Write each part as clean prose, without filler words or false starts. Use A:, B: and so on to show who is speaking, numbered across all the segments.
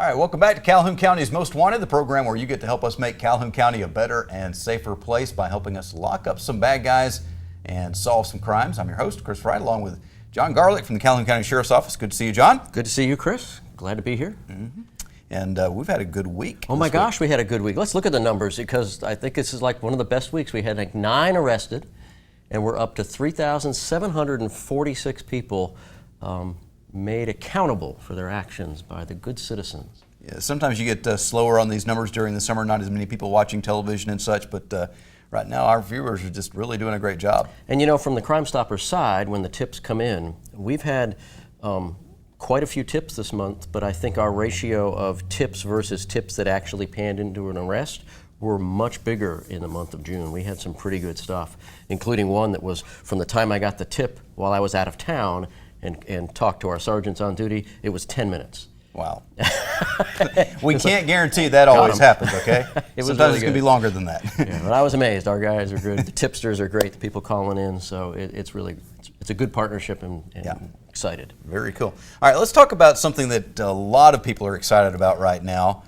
A: right, welcome back to Calhoun County's Most Wanted, the program where you get to help us make Calhoun County a better and safer place by helping us lock up some bad guys and solve some crimes. I'm your host, Chris Wright, along with John Garlick from the Calhoun County Sheriff's Office. Good to see you, John.
B: Good to see you, Chris. Glad to be here.
A: And we've had a good week.
B: Oh my gosh, we had a good week. Let's look at the numbers because I think this is like one of the best weeks. We had like 9 arrested, and we're up to 3,746 people made accountable for their actions by the good citizens.
A: Yeah, sometimes you get slower on these numbers during the summer, not as many people watching television and such, but right now our viewers are just really doing a great job.
B: And you know, from the Crime Stoppers side, when the tips come in, we've had quite a few tips this month, but I think our ratio of tips versus tips that actually panned into an arrest were much bigger in the month of June. We had some pretty good stuff, including one that was from the time I got the tip while I was out of town and talked to our sergeants on duty, it was 10 minutes.
A: Wow. We can't guarantee that always happens, okay? Sometimes
B: really
A: it's going to be longer than that.
B: Yeah, but I was amazed. Our guys are good. The tipsters are great. The people calling in. So it's a good partnership and excited.
A: Very cool. All right, let's talk about something that a lot of people are excited about right now,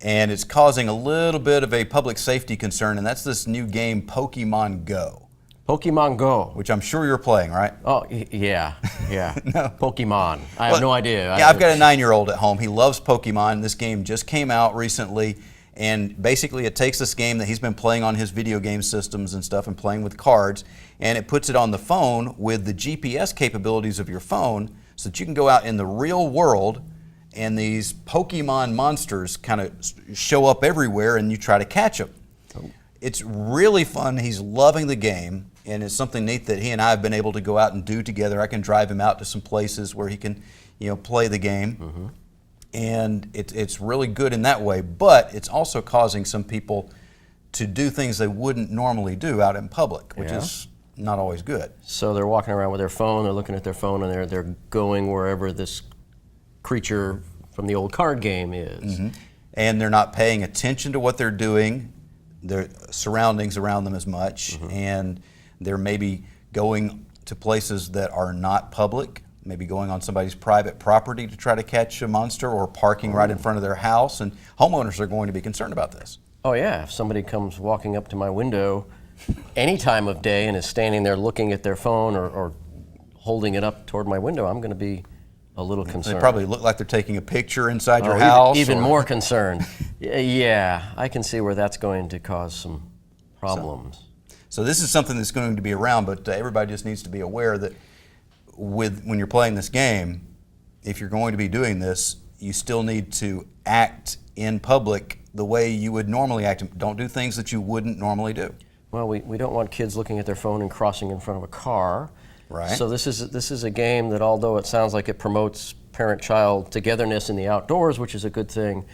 A: and it's causing a little bit of a public safety concern, and that's this new game, Pokemon Go.
B: Pokemon Go.
A: Which I'm sure you're playing, right?
B: Oh, yeah.
A: No.
B: Pokemon. I have no idea.
A: Yeah, I've got a 9-year-old at home. He loves Pokemon. This game just came out recently, and basically it takes this game that he's been playing on his video game systems and stuff and playing with cards, and it puts it on the phone with the GPS capabilities of your phone so that you can go out in the real world and these Pokemon monsters kind of show up everywhere and you try to catch them. Oh. It's really fun. He's loving the game. And it's something neat that he and I have been able to go out and do together. I can drive him out to some places where he can, play the game. And it's really good in that way. But it's also causing some people to do things they wouldn't normally do out in public, which is not always good.
B: So they're walking around with their phone, they're looking at their phone, and they're going wherever this creature from the old card game is.
A: And they're not paying attention to what they're doing, their surroundings around them as much. And they're maybe going to places that are not public, maybe going on somebody's private property to try to catch a monster, or parking right in front of their house, and homeowners are going to be concerned about this.
B: Oh yeah, if somebody comes walking up to my window any time of day and is standing there looking at their phone or holding it up toward my window, I'm going to be a little concerned.
A: They probably look like they're taking a picture inside your house.
B: Even more concerned. Yeah, I can see where that's going to cause some problems.
A: So this is something that's going to be around, but everybody just needs to be aware that when you're playing this game, if you're going to be doing this, you still need to act in public the way you would normally act. Don't do things that you wouldn't normally do.
B: Well, we don't want kids looking at their phone and crossing in front of a car.
A: Right.
B: So this is a game that, although it sounds like it promotes parent-child togetherness in the outdoors, which is a good thing,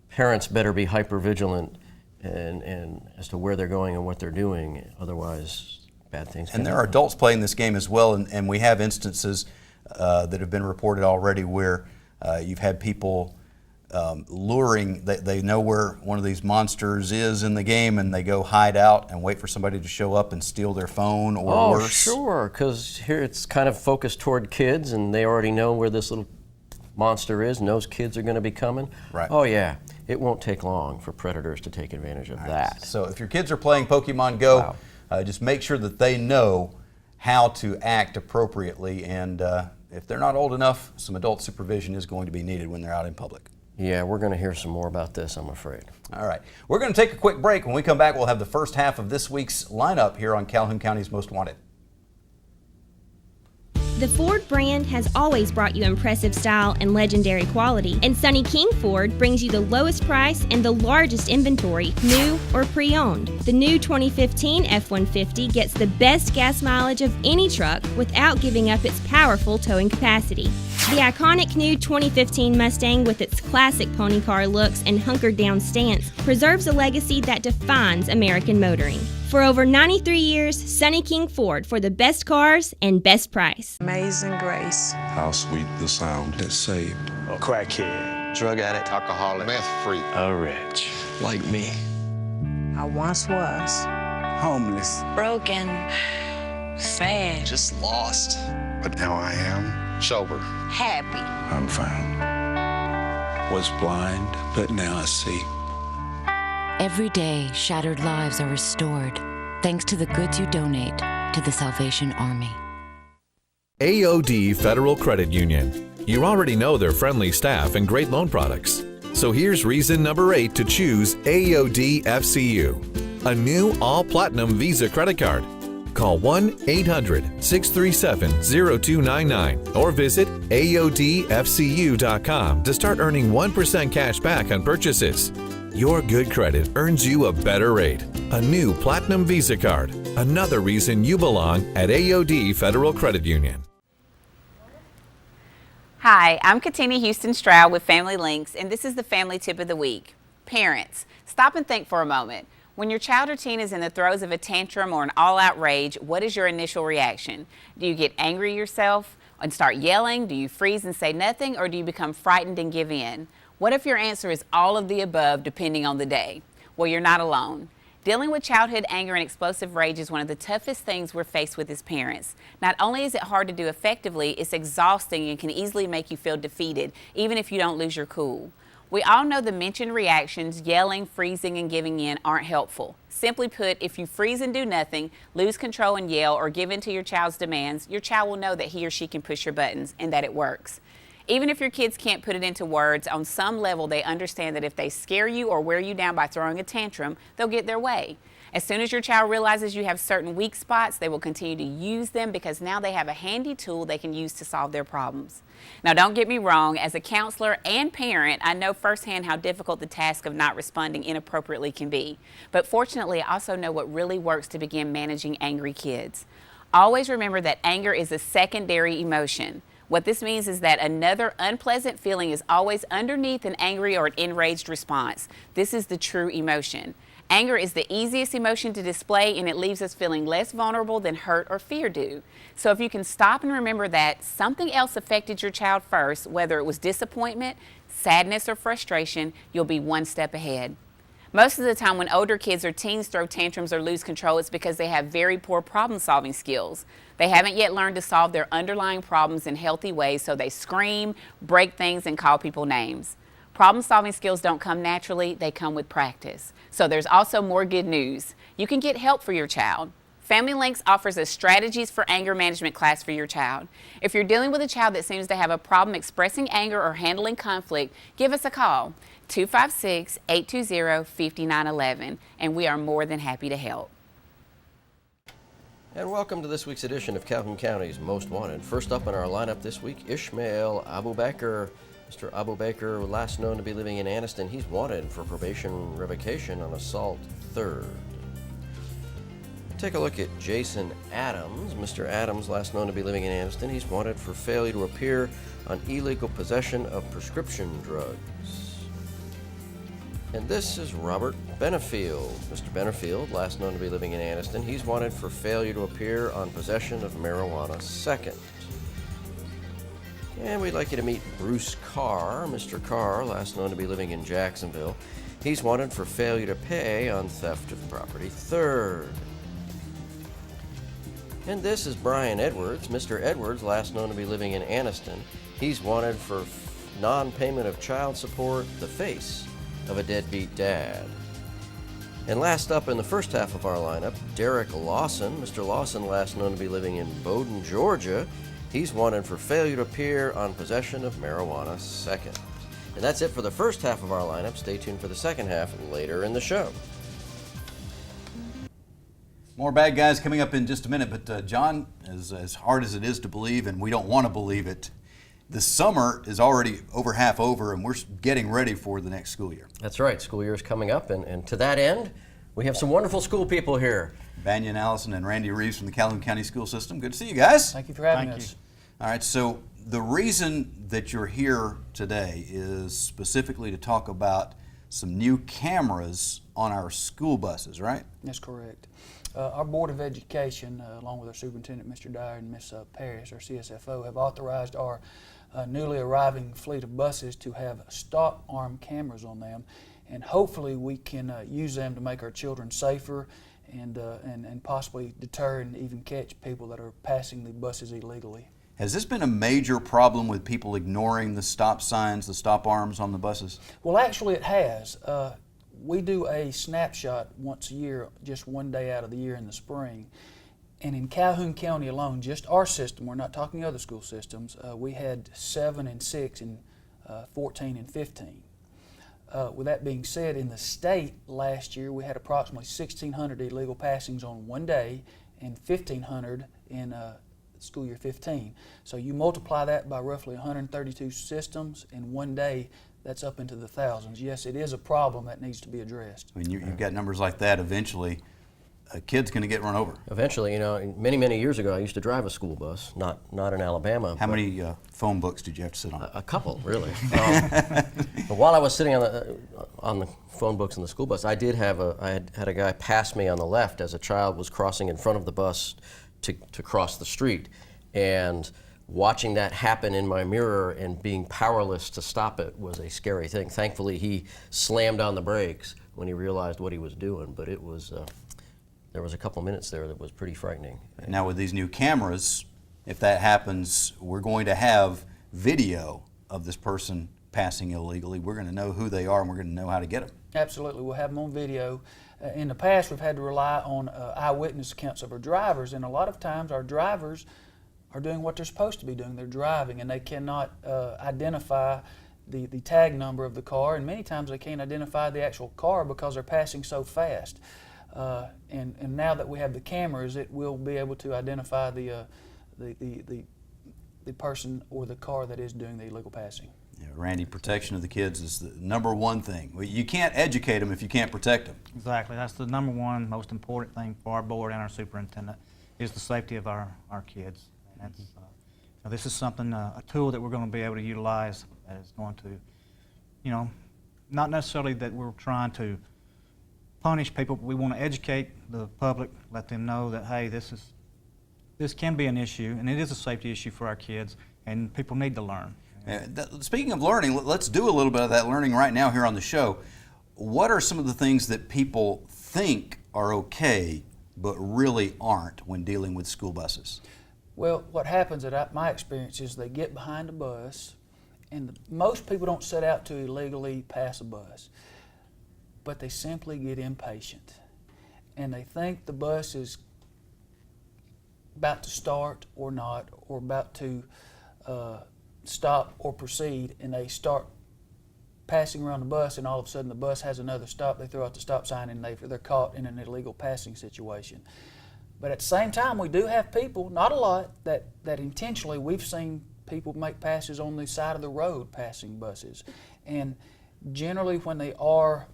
B: parents better be hyper-vigilant and as to where they're going and what they're doing, otherwise bad things can
A: And there
B: happen.
A: are adults playing this game as well, and we have instances that have been reported already where you've had people luring, they know where one of these monsters is in the game, and they go hide out and wait for somebody to show up and steal their phone or worse.
B: Oh, sure, because here it's kind of focused toward kids, and they already know where this little monster is, and those kids are going to be coming.
A: Right.
B: Oh yeah, it won't take long for predators to take advantage of that.
A: So if your kids are playing Pokemon Go, just make sure that they know how to act appropriately, and if they're not old enough, some adult supervision is going to be needed when they're out in public.
B: Yeah, we're going to hear some more about this, I'm afraid.
A: All right, we're going to take a quick break. When we come back, we'll have the first half of this week's lineup here on Calhoun County's Most Wanted.
C: The Ford brand has always brought you impressive style and legendary quality, and Sonny King Ford brings you the lowest price and the largest inventory, new or pre-owned. The new 2015 F-150 gets the best gas mileage of any truck without giving up its powerful towing capacity. The iconic new 2015 Mustang, with its classic pony car looks and hunkered down stance, preserves a legacy that defines American motoring. For over 93 years, Sonny King Ford, for the best cars and best price.
D: Amazing grace.
E: How sweet the sound that saved
F: A crackhead,
G: drug addict,
F: alcoholic,
G: meth freak,
F: a wretch.
E: like me.
D: I once was.
E: Homeless.
H: Broken, sad,
G: just lost,
E: But now I am.
G: sober.
H: happy.
E: I'm found. Was blind, but now I see.
G: Every day, shattered lives are restored thanks to the goods you donate to the Salvation Army.
I: AOD Federal Credit Union. You already know their friendly staff and great loan products. So here's reason number 8 to choose AOD FCU, a new all-platinum Visa credit card. Call 1-800-637-0299 or visit AODFCU.com to start earning 1% cash back on purchases. Your good credit earns you a better rate. A new Platinum Visa card. Another reason you belong at AOD Federal Credit Union.
J: Hi, I'm Katina Houston Stroud with Family Links, and this is the Family Tip of the Week. Parents, stop and think for a moment. When your child or teen is in the throes of a tantrum or an all-out rage, what is your initial reaction? Do you get angry yourself and start yelling? Do you freeze and say nothing, or do you become frightened and give in? What if your answer is all of the above, depending on the day? Well, you're not alone. Dealing with childhood anger and explosive rage is one of the toughest things we're faced with as parents. Not only is it hard to do effectively, it's exhausting and can easily make you feel defeated, even if you don't lose your cool. We all know the mentioned reactions, yelling, freezing, and giving in, aren't helpful. Simply put, if you freeze and do nothing, lose control and yell, or give in to your child's demands, your child will know that he or she can push your buttons and that it works. Even if your kids can't put it into words, on some level they understand that if they scare you or wear you down by throwing a tantrum, they'll get their way. As soon as your child realizes you have certain weak spots, they will continue to use them because now they have a handy tool they can use to solve their problems. Now, don't get me wrong, as a counselor and parent, I know firsthand how difficult the task of not responding inappropriately can be. But fortunately, I also know what really works to begin managing angry kids. Always remember that anger is a secondary emotion. What this means is that another unpleasant feeling is always underneath an angry or an enraged response. This is the true emotion. Anger is the easiest emotion to display, and it leaves us feeling less vulnerable than hurt or fear do. So if you can stop and remember that something else affected your child first, whether it was disappointment, sadness, or frustration, you'll be one step ahead. Most of the time when older kids or teens throw tantrums or lose control, it's because they have very poor problem-solving skills. They haven't yet learned to solve their underlying problems in healthy ways, so they scream, break things, and call people names. Problem-solving skills don't come naturally, they come with practice. So there's also more good news. You can get help for your child. Family Links offers a Strategies for Anger Management class for your child. If you're dealing with a child that seems to have a problem expressing anger or handling conflict, give us a call, 256-820-5911, and we are more than happy to help.
B: And welcome to this week's edition of Calhoun County's Most Wanted. First up in our lineup this week, Ishmael Abu Bakr. Mr. Abu Bakr, last known to be living in Anniston, he's wanted for probation revocation on assault third. Take a look at Jason Adams. Mr. Adams, last known to be living in Anniston, he's wanted for failure to appear on illegal possession of prescription drugs. And this is Robert Benefield. Mr. Benefield, last known to be living in Anniston, he's wanted for failure to appear on possession of marijuana second. And we'd like you to meet Bruce Carr. Mr. Carr, last known to be living in Jacksonville, he's wanted for failure to pay on theft of property third. And this is Brian Edwards. Mr. Edwards, last known to be living in Anniston, he's wanted for non-payment of child support, the face of a deadbeat dad. And last up in the first half of our lineup, Derek Lawson. Mr. Lawson, last known to be living in Bowdoin, Georgia, he's wanted for failure to appear on possession of marijuana second. And that's it for the first half of our lineup. Stay tuned for the second half later in the show.
A: More bad guys coming up in just a minute, but John, as hard as it is to believe, and we don't want to believe it, the summer is already over half over, and we're getting ready for the next school year.
B: That's right. School year is coming up, and to that end, we have some wonderful school people here.
A: Banyan Allison and Randy Reeves from the Calhoun County School System. Good to see you guys.
K: Thank you for having us.
A: All right, so the reason that you're here today is specifically to talk about some new cameras on our school buses, right?
K: That's correct. Our Board of Education, along with our Superintendent, Mr. Dyer, and Ms. Parrish, our CSFO, have authorized our newly arriving fleet of buses to have stop arm cameras on them, and hopefully we can use them to make our children safer and possibly deter and even catch people that are passing the buses illegally.
A: Has this been a major problem with people ignoring the stop signs, the stop arms on the buses?
K: Well, actually it has. We do a snapshot once a year, just one day out of the year in the spring. And in Calhoun County alone, just our system, we're not talking other school systems, we had 7 and 6 in 14 and 15. With that being said, in the state last year we had approximately 1,600 illegal passings on one day and 1,500 in school year 15. So you multiply that by roughly 132 systems in one day, that's up into the thousands. Yes, it is a problem that needs to be addressed.
A: When you've got numbers like that, eventually a kid's going to get run over.
B: Eventually, you know, many years ago, I used to drive a school bus, not in Alabama.
A: How many phone books did you have to sit on?
B: A couple, really. But while I was sitting on the phone books in the school bus, I had a guy pass me on the left as a child was crossing in front of the bus to cross the street, and watching that happen in my mirror and being powerless to stop it was a scary thing. Thankfully, he slammed on the brakes when he realized what he was doing, but it was. There was a couple minutes there that was pretty frightening.
A: Now with these new cameras, if that happens, we're going to have video of this person passing illegally. We're going to know who they are and we're going to know how to get them.
K: Absolutely, we'll have them on video. In the past, we've had to rely on eyewitness accounts of our drivers, and a lot of times our drivers are doing what they're supposed to be doing. They're driving and they cannot identify the tag number of the car, and many times they can't identify the actual car because they're passing so fast. And now that we have the cameras, it will be able to identify the person or the car that is doing the illegal passing.
A: Yeah, Randy, protection of the kids is the number one thing. You can't educate them if you can't protect them.
L: Exactly. That's the number one most important thing for our board and our superintendent is the safety of our kids. And that's, this is something, a tool that we're going to be able to utilize that is going to, you know, not necessarily that we're trying to punish people, but we want to educate the public, let them know that, hey, this can be an issue, and it is a safety issue for our kids, and people need to learn.
A: Speaking of learning, let's do a little bit of that learning right now here on the show. What are some of the things that people think are okay, but really aren't when dealing with school buses?
K: Well, what happens at my experience is they get behind a bus, and most people don't set out to illegally pass a bus, but they simply get impatient, and they think the bus is about to start or not, or about to stop or proceed, and they start passing around the bus, and all of a sudden the bus has another stop. They throw out the stop sign, and they're caught in an illegal passing situation. But at the same time, we do have people, not a lot, that intentionally, we've seen people make passes on the side of the road passing buses, and generally when they are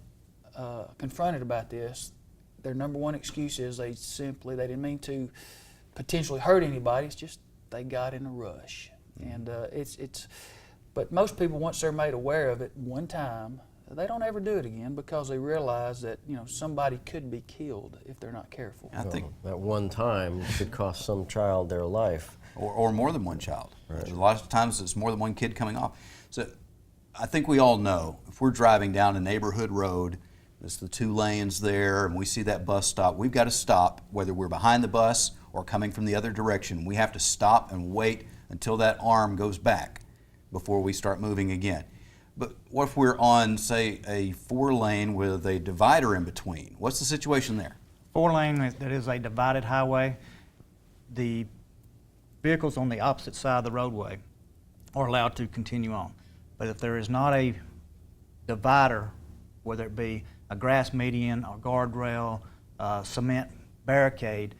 K: confronted about this, their number one excuse is they didn't mean to potentially hurt anybody. It's just they got in a rush, and but most people, once they're made aware of it one time, they don't ever do it again because they realize that somebody could be killed if they're not careful.
A: I think
B: that one time could cost some child their life,
A: or more than one child.
B: Right.
A: A lot of times it's more than one kid coming off. So I think we all know if we're driving down a neighborhood road. There's the 2 lanes there, and we see that bus stop. We've got to stop, whether we're behind the bus or coming from the other direction. We have to stop and wait until that arm goes back before we start moving again. But what if we're on, say, a 4-lane with a divider in between? What's the situation there?
L: 4-lane, that is a divided highway. The vehicles on the opposite side of the roadway are allowed to continue on. But if there is not a divider, whether it be a grass median, a guardrail, cement barricade,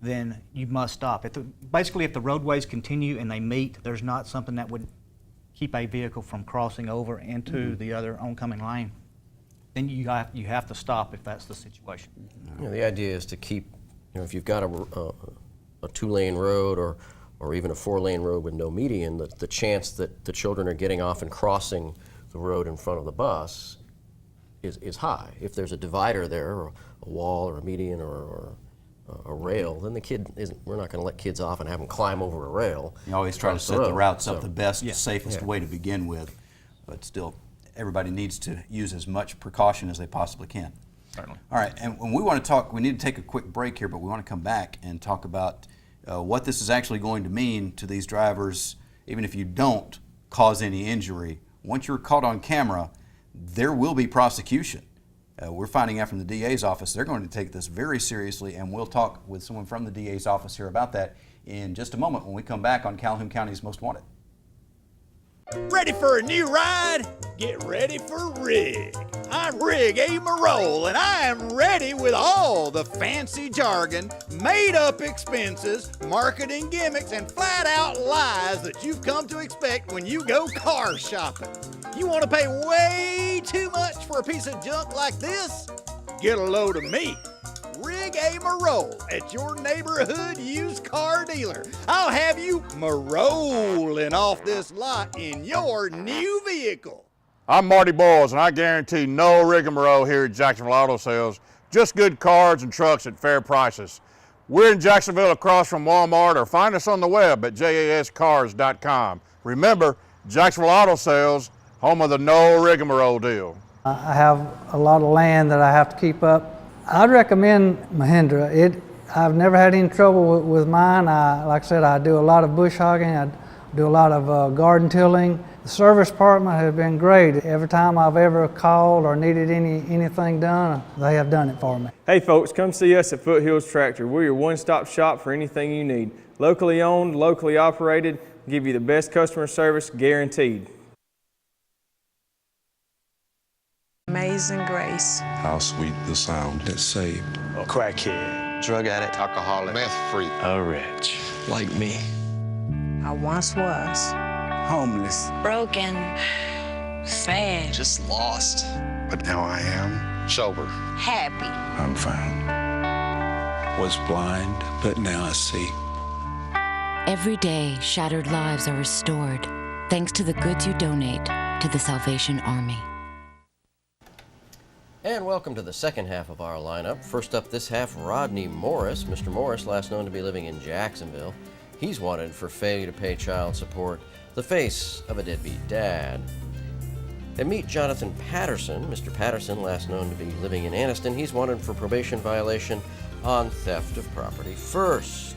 L: then you must stop. Basically, if the roadways continue and they meet, there's not something that would keep a vehicle from crossing over into the other oncoming lane, then you have to stop if that's the situation.
B: The idea is to keep, if you've got a 2-lane road or even a 4-lane road with no median, the chance that the children are getting off and crossing the road in front of the bus is high. If there's a divider there, or a wall, or a median, or a rail, then we're not going to let kids off and have them climb over a rail.
A: You always try to set the routes up the best, safest way to begin with, but still, everybody needs to use as much precaution as they possibly can.
L: Certainly.
A: All right, and when we want to talk, we need to take a quick break here, but we want to come back and talk about what this is actually going to mean to these drivers, even if you don't cause any injury. Once you're caught on camera, there will be prosecution. We're finding out from the DA's office they're going to take this very seriously, and we'll talk with someone from the DA's office here about that in just a moment when we come back on Calhoun County's Most Wanted.
M: Ready for a new ride? Get ready for Rig. I'm Rig A. Marole, and I am ready with all the fancy jargon, made-up expenses, marketing gimmicks, and flat-out lies that you've come to expect when you go car shopping. You want to pay way too much for a piece of junk like this? Get a load of me, Rig A. Marole, at your neighborhood used car dealer. I'll have you marolling off this lot in your new vehicle.
N: I'm Marty Boyles, and I guarantee no rigmarole here at Jacksonville Auto Sales. Just good cars and trucks at fair prices. We're in Jacksonville across from Walmart, or find us on the web at jascars.com. Remember, Jacksonville Auto Sales, home of the no rigmarole deal.
O: I have a lot of land that I have to keep up. I'd recommend Mahindra. I've never had any trouble with mine. Like I said, I do a lot of bush hogging. I do a lot of garden tilling. The service department has been great. Every time I've ever called or needed anything done, they have done it for me.
P: Hey folks, come see us at Foothills Tractor. We're your one-stop shop for anything you need. Locally owned, locally operated, give you the best customer service guaranteed.
D: Amazing grace.
E: How sweet the sound that saved
F: A crackhead.
Q: Drug addict, alcoholic, meth freak,
F: A wretch.
Q: like me.
D: I once was.
F: Homeless.
H: Broken. Sad.
Q: Just lost.
E: but now I am
Q: sober.
H: Happy.
E: I'm found. Was blind, but now I see.
G: Every day, shattered lives are restored thanks to the goods you donate to the Salvation Army.
B: And welcome to the second half of our lineup. First up this half, Rodney Morris. Mr. Morris, last known to be living in Jacksonville. He's wanted for failure to pay child support, the face of a deadbeat dad. And meet Jonathan Patterson. Mr. Patterson, last known to be living in Anniston. He's wanted for probation violation on theft of property first.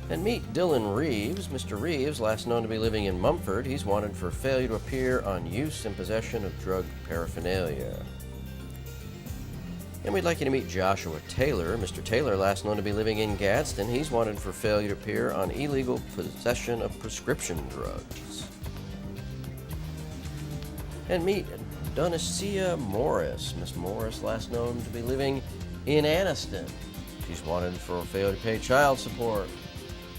B: And meet Dylan Reeves. Mr. Reeves, last known to be living in Mumford. He's wanted for failure to appear on use and possession of drug paraphernalia. And we'd like you to meet Joshua Taylor. Mr. Taylor, last known to be living in Gadsden. He's wanted for failure to appear on illegal possession of prescription drugs. And meet Donacia Morris. Miss Morris, last known to be living in Anniston. She's wanted for failure to pay child support,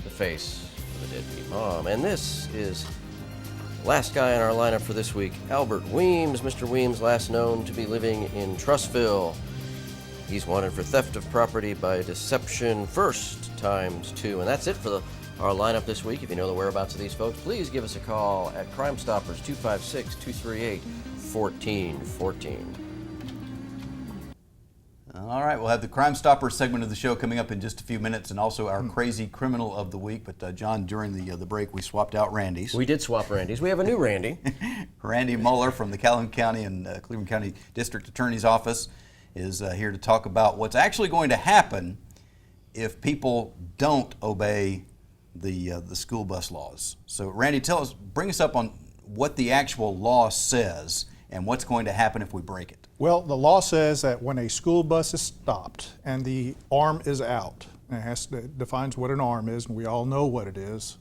B: the face of a deadbeat mom. And this is last guy in our lineup for this week, Albert Weems. Mr. Weems, last known to be living in Trussville. He's wanted for theft of property by deception first ×2. And that's it for our lineup this week. If you know the whereabouts of these folks, please give us a call at Crime Stoppers 256-238-1414.
A: All right, we'll have the Crime Stoppers segment of the show coming up in just a few minutes, and also our crazy criminal of the week. But John, during the break, we swapped out Randy's.
B: We did swap Randy's. We have a new Randy.
A: Randy Muller from the Calhoun County and Cleveland County District Attorney's Office is here to talk about what's actually going to happen if people don't obey the school bus laws. So, Randy, bring us up on what the actual law says and what's going to happen if we break it.
R: Well, the law says that when a school bus is stopped and the arm is out, and it defines what an arm is, and we all know what it is,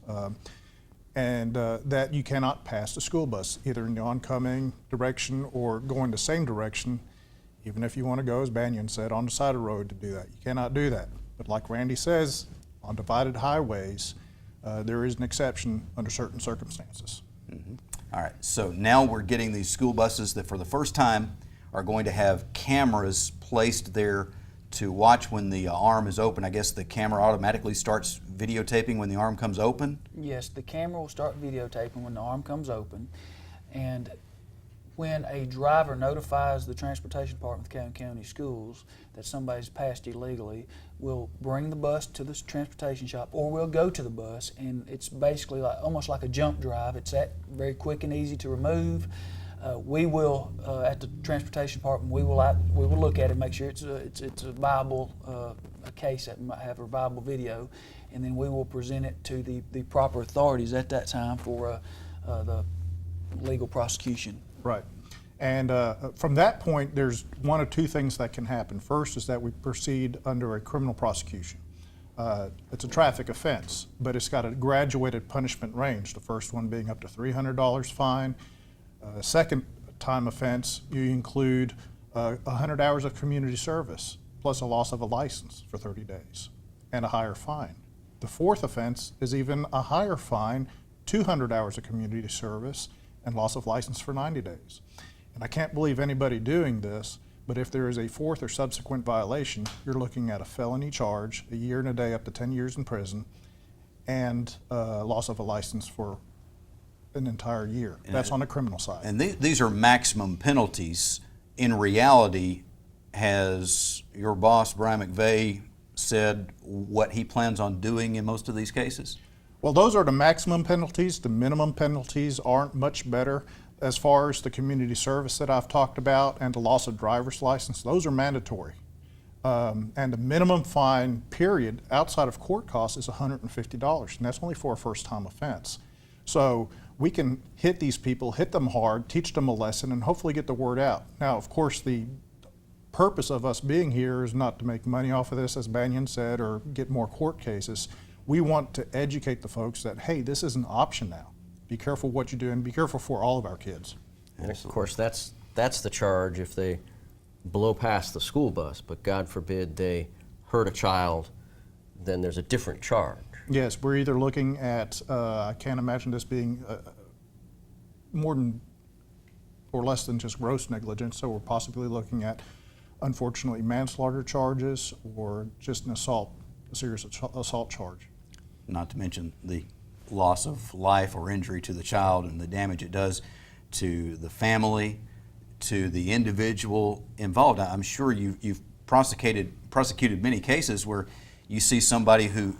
R: and that you cannot pass the school bus, either in the oncoming direction or going the same direction, even if you want to go, as Banyan said, on the side of the road to do that. You cannot do that. But like Randy says, on divided highways, there is an exception under certain circumstances.
A: Mm-hmm. All right, so now we're getting these school buses that for the first time are going to have cameras placed there to watch when the arm is open. I guess the camera automatically starts videotaping when the arm comes open?
K: Yes, the camera will start videotaping when the arm comes open. And when a driver notifies the Transportation Department of Calhoun County Schools that somebody's passed illegally, we'll bring the bus to the transportation shop, or we'll go to the bus, and it's basically almost like a jump drive. It's very quick and easy to remove. We will, at the Transportation Department, we will look at it, make sure it's a viable a case that might have a viable video, and then we will present it to the proper authorities at that time for the legal prosecution.
R: Right. And from that point, there's one of two things that can happen. First is that we proceed under a criminal prosecution. It's a traffic offense, but it's got a graduated punishment range, the first one being up to $300 fine. Second time offense, you include 100 hours of community service, plus a loss of a license for 30 days, and a higher fine. The fourth offense is even a higher fine, 200 hours of community service, and loss of license for 90 days. And I can't believe anybody doing this, but if there is a fourth or subsequent violation, you're looking at a felony charge, a year and a day up to 10 years in prison, and loss of a license for an entire year. That's on the criminal side.
A: And these are maximum penalties. In reality, has your boss, Brian McVeigh, said what he plans on doing in most of these cases?
R: Well, those are the maximum penalties. The minimum penalties aren't much better. As far as the community service that I've talked about and the loss of driver's license, those are mandatory. And the minimum fine period outside of court costs is $150, and that's only for a first-time offense. So we can hit these people, hit them hard, teach them a lesson, and hopefully get the word out. Now, of course, the purpose of us being here is not to make money off of this, as Banyan said, or get more court cases. We want to educate the folks that, hey, this is an option now. Be careful what you do, and be careful for all of our kids.
B: And of course, that's the charge if they blow past the school bus, but God forbid they hurt a child, then there's a different charge.
R: Yes, we're either looking at, I can't imagine this being more than or less than just gross negligence, so we're possibly looking at, unfortunately, manslaughter charges or just an assault, a serious assault charge.
A: Not to mention the loss of life or injury to the child and the damage it does to the family, to the individual involved. I'm sure you've prosecuted many cases where you see somebody who,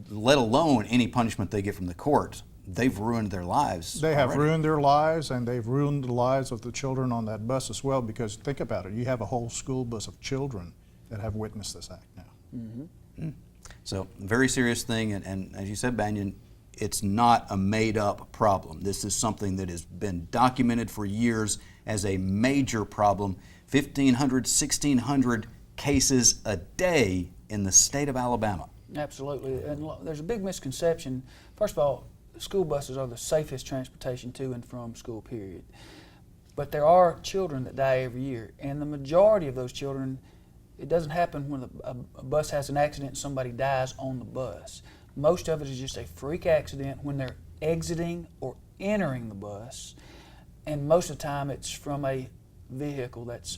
A: let alone any punishment they get from the court, they've ruined their lives.
R: They have
A: already.
R: ruined their lives, and they've ruined the lives of the children on that bus as well, because think about it, you have a whole school bus of children that have witnessed this act now.
K: Mm-hmm.
A: So, very serious thing, and as you said, Banyan, it's not a made-up problem. This is something that has been documented for years as a major problem. 1,500, 1,600 cases a day in the state of Alabama.
K: Absolutely, and there's a big misconception. First of all, school buses are the safest transportation to and from school, period. But there are children that die every year, and the majority of those children, it doesn't happen when a bus has an accident and somebody dies on the bus. Most of it is just a freak accident when they're exiting or entering the bus, and most of the time it's from a vehicle that's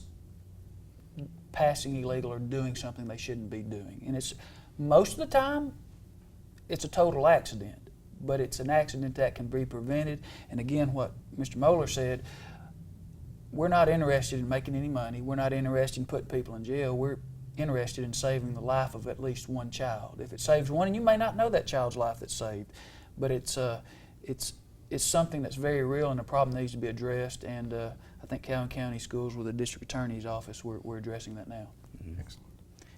K: passing illegal or doing something they shouldn't be doing. And it's most of the time it's a total accident, but it's an accident that can be prevented. And again, what Mr. Moeller said, we're not interested in making any money. We're not interested in putting people in jail. We're interested in saving the life of at least one child. If it saves one, and you may not know that child's life that's saved, but it's something that's very real, and the problem needs to be addressed. And I think Calhoun County Schools, with the district attorney's office, we're addressing that now.
A: Excellent.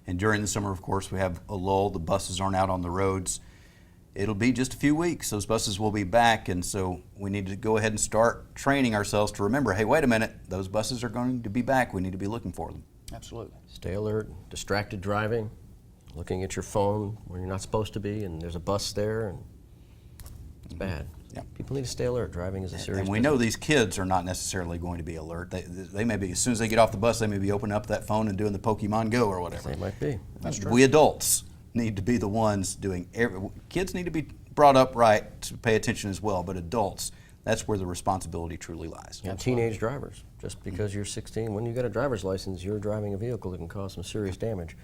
A: And during the summer, of course, we have a lull. The buses aren't out on the roads. It'll be just a few weeks. Those buses will be back, and so we need to go ahead and start training ourselves to remember, hey, wait a minute, those buses are going to be back. We need to be looking for them.
K: Absolutely.
B: Stay alert, distracted driving, looking at your phone where you're not supposed to be, and there's a bus there, and it's bad.
A: Yeah.
B: People need to stay alert. Driving is a serious
A: And we know these kids are not necessarily going to be alert. They may be, as soon as they get off the bus, they may be opening up that phone and doing the Pokemon Go or whatever.
B: They might be.
A: That's true. We adults need to be the ones doing kids need to be brought up right to pay attention as well, but adults, that's where the responsibility truly lies.
B: And teenage drivers. Just because you're 16, when you get a driver's license, you're driving a vehicle that can cause some serious damage.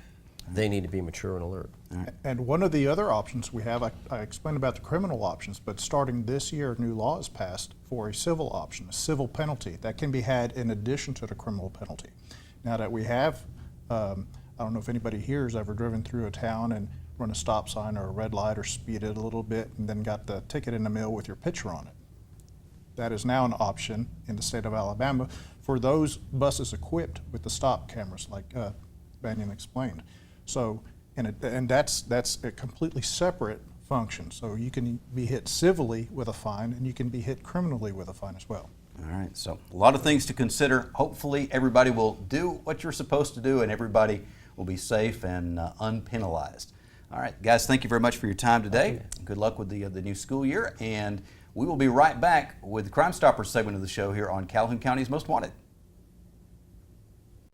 B: They need to be mature and alert.
R: And one of the other options we have, I explained about the criminal options, but starting this year, new law is passed for a civil option, a civil penalty that can be had in addition to the criminal penalty. Now that we have, I don't know if anybody here has ever driven through a town and run a stop sign or a red light or speeded a little bit and then got the ticket in the mail with your picture on it. That is now an option in the state of Alabama for those buses equipped with the stop cameras like Banyan explained. So And that's a completely separate function. So you can be hit civilly with a fine, and you can be hit criminally with a fine as well.
A: All right, so a lot of things to consider. Hopefully everybody will do what you're supposed to do and everybody will be safe and unpenalized. All right, guys, thank you very much for your time today. Good luck with the new school year, and we will be right back with the Crime Stoppers segment of the show here on Calhoun County's Most Wanted.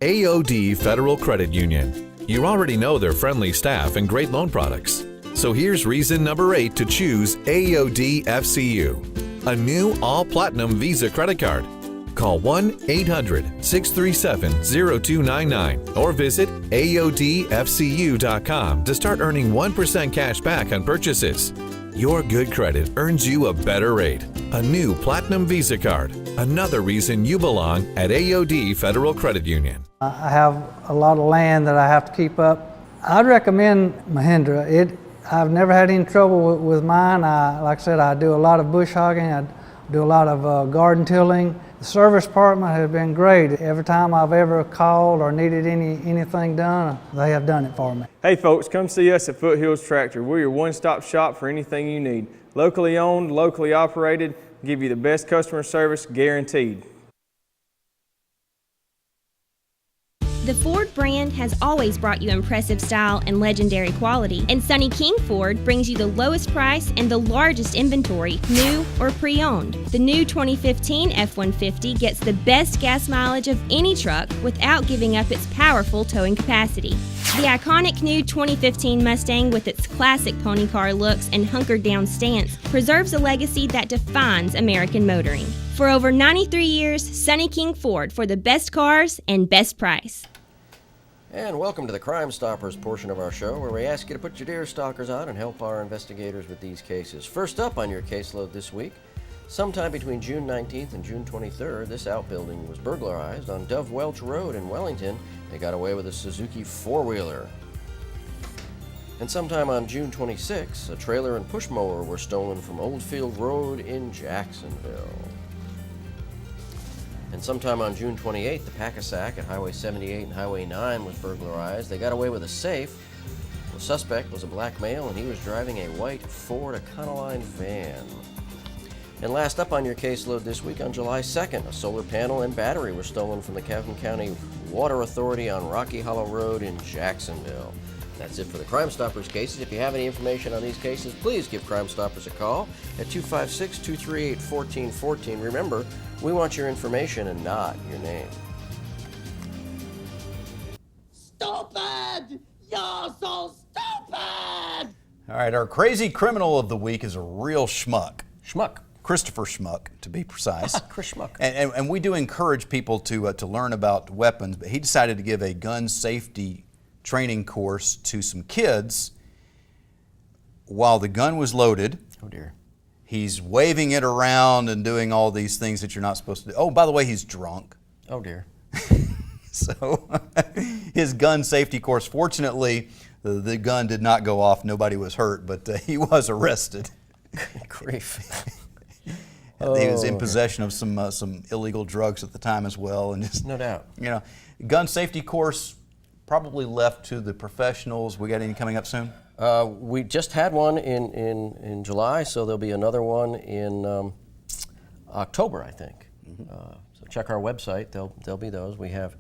I: AOD Federal Credit Union. You already know their friendly staff and great loan products. So here's reason number 8 to choose AOD FCU, a new all-platinum Visa credit card. Call 1-800-637-0299 or visit AODFCU.com to start earning 1% cash back on purchases. Your good credit earns you a better rate. A new Platinum Visa card. Another reason you belong at AOD Federal Credit Union.
O: I have a lot of land that I have to keep up. I'd recommend Mahindra. I've never had any trouble with mine. Like I said, I do a lot of bush hogging. I do a lot of garden tilling. The service department has been great. Every time I've ever called or needed anything done, they have done it for me.
P: Hey folks, come see us at Foothills Tractor. We're your one-stop shop for anything you need. Locally owned, locally operated, give you the best customer service guaranteed.
C: The Ford brand has always brought you impressive style and legendary quality, and Sonny King Ford brings you the lowest price and the largest inventory, new or pre-owned. The new 2015 F-150 gets the best gas mileage of any truck without giving up its powerful towing capacity. The iconic new 2015 Mustang, with its classic pony car looks and hunkered down stance, preserves a legacy that defines American motoring. For over 93 years, Sonny King Ford, for the best cars and best price.
B: And welcome to the Crime Stoppers portion of our show, where we ask you to put your deer stalkers on and help our investigators with these cases. First up on your caseload this week, sometime between June 19th and June 23rd, this outbuilding was burglarized on Dove Welch Road in Wellington. They got away with a Suzuki four-wheeler. And sometime on June 26th, a trailer and push mower were stolen from Oldfield Road in Jacksonville. And sometime on June 28th, the Pack-a-Sack at Highway 78 and Highway 9 was burglarized. They got away with a safe. The suspect was a black male, and he was driving a white Ford Econoline van. And last up on your caseload this week, on July 2nd, a solar panel and battery were stolen from the Calhoun County Water Authority on Rocky Hollow Road in Jacksonville. That's it for the Crime Stoppers cases. If you have any information on these cases, please give Crime Stoppers a call at 256-238-1414. Remember, we want your information and not your name.
S: Stupid! You're so stupid!
A: All right, our crazy criminal of the week is a real schmuck.
B: Schmuck.
A: Christopher Schmuck, to be precise.
B: Chris Schmuck.
A: And we do encourage people to learn about weapons, but he decided to give a gun safety training course to some kids while the gun was loaded.
B: Oh dear.
A: He's waving it around and doing all these things that you're not supposed to do. Oh, by the way, he's drunk.
B: Oh dear.
A: So his gun safety course, fortunately, the gun did not go off. Nobody was hurt, but he was arrested.
B: Grief.
A: He was in possession of some illegal drugs at the time as well, and just
B: no doubt.
A: You know, gun safety course probably left to the professionals. We got any coming up soon?
B: We just had one in July, so there'll be another one in October, I think.
A: Mm-hmm.
B: So check our website. There'll be those. We have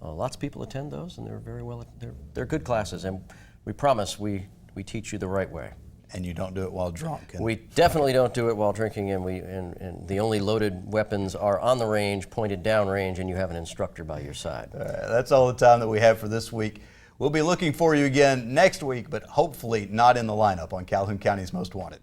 B: lots of people attend those, and they're very well. They're good classes, and we promise we teach you the right way.
A: And you don't do it while drunk.
B: We definitely don't do it while drinking, and the only loaded weapons are on the range, pointed down range, and you have an instructor by your side.
A: That's all the time that we have for this week. We'll be looking for you again next week, but hopefully not in the lineup on Calhoun County's Most Wanted.